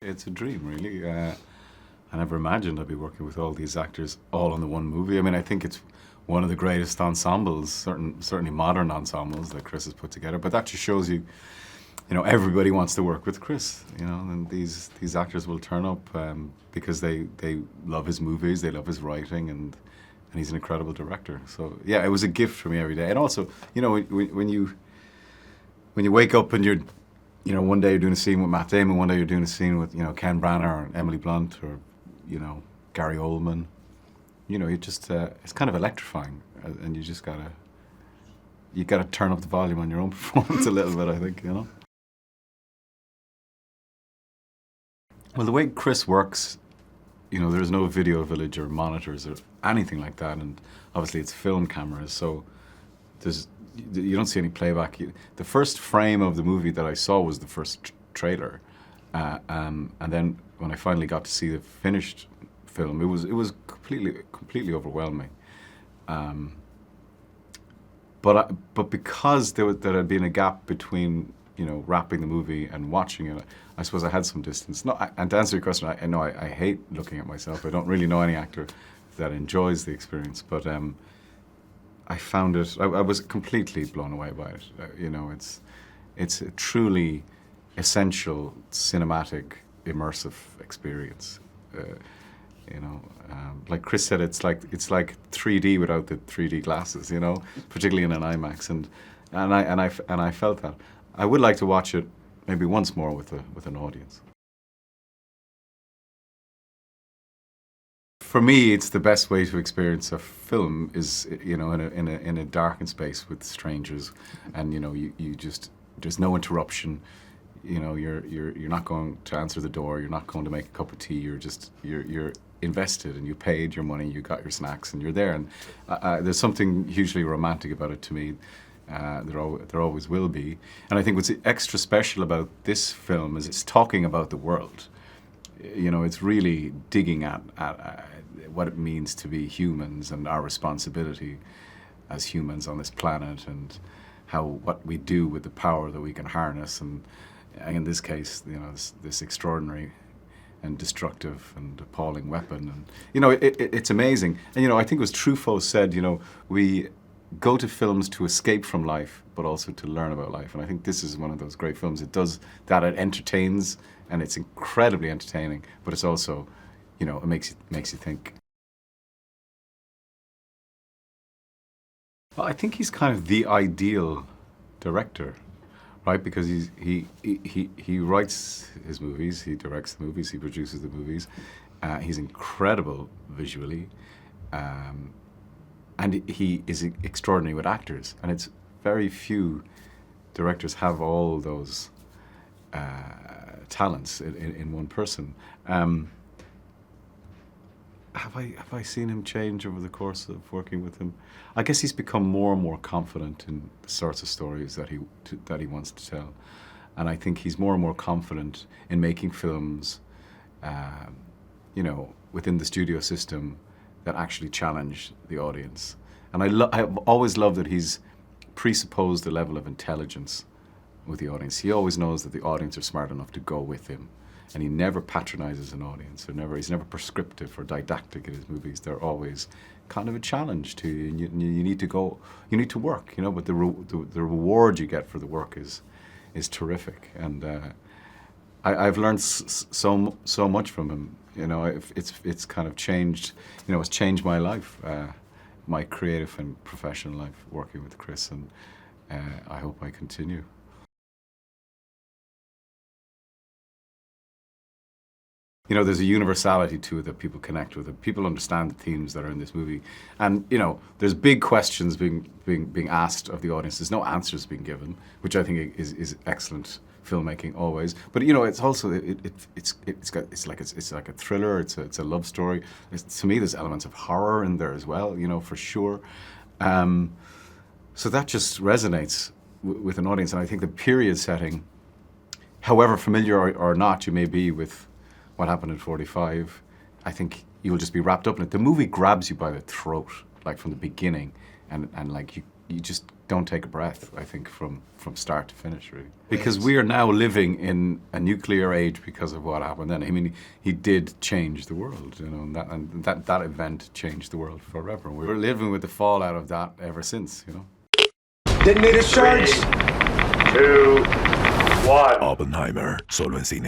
It's a dream, really. I never imagined I'd be working with all these actors all on the one movie. I mean, I think it's one of the greatest ensembles, certainly modern ensembles that Chris has put together. But that just shows you, everybody wants to work with Chris, and these actors will turn up because they love his movies, they love his writing, and he's an incredible director. So yeah, it was a gift for me every day. And also, when you wake up and one day you're doing a scene with Matt Damon, one day you're doing a scene with, Ken Branagh or Emily Blunt or, Gary Oldman. You just, it's kind of electrifying, and you gotta turn up the volume on your own performance a little bit, I think, Well, the way Chris works, there's no video village or monitors or anything like that, and obviously it's film cameras, so you don't see any playback. The first frame of the movie that I saw was the first trailer, and then when I finally got to see the finished film, it was completely overwhelming. But because there had been a gap between wrapping the movie and watching it, I suppose I had some distance. No, and to answer your question, I hate looking at myself. I don't really know any actor that enjoys the experience, but I found it. I was completely blown away by it. It's a truly essential cinematic immersive experience. Like Chris said, it's like 3D without the 3D glasses. Particularly in an IMAX, and I felt that. I would like to watch it maybe once more with an audience. For me, it's the best way to experience a film is in a darkened space with strangers, and you just, there's no interruption. You're not going to answer the door. You're not going to make a cup of tea. You're invested, and you paid your money. You got your snacks, and you're there. And there's something hugely romantic about it to me. There always will be. And I think what's extra special about this film is it's talking about the world. It's really digging at what it means to be humans and our responsibility as humans on this planet, and what we do with the power that we can harness, and in this case, this extraordinary and destructive and appalling weapon. And it's amazing. And I think it was Truffaut said, we go to films to escape from life, but also to learn about life. And I think this is one of those great films. It does that. It entertains, and it's incredibly entertaining, but it's also, it makes you think. Well, I think he's kind of the ideal director, right? Because he writes his movies, he directs the movies, he produces the movies. He's incredible visually. And he is extraordinary with actors, and it's very few directors have all those talents in one person. Have I seen him change over the course of working with him? I guess he's become more and more confident in the sorts of stories that he wants to tell, and I think he's more and more confident in making films, within the studio system, that actually challenge the audience. And I've always loved that he's presupposed a level of intelligence with the audience. He always knows that the audience are smart enough to go with him, and he never patronizes an audience. He's never prescriptive or didactic in his movies. They're always kind of a challenge to you, and you need to work, but the reward you get for the work is terrific. And I've learned so much from him. It's kind of changed. It's changed my life, my creative and professional life, working with Chris, and I hope I continue. There's a universality to it that people connect with. People understand the themes that are in this movie, and there's big questions being asked of the audience. There's no answers being given, which I think is excellent filmmaking always. But it's also it's like a thriller. It's a love story. To me, there's elements of horror in there as well. For sure. So that just resonates with an audience, and I think the period setting, however familiar or not you may be with what happened in 45, I think you'll just be wrapped up in it. The movie grabs you by the throat. like from the beginning, and like you just don't take a breath, I think, from start to finish, really. Because we are now living in a nuclear age because of what happened then. I mean, he did change the world, you know, and that event changed the world forever. We're living with the fallout of that ever since, you know. Detonator charge. 3, 2, 1. Oppenheimer, solo en cines.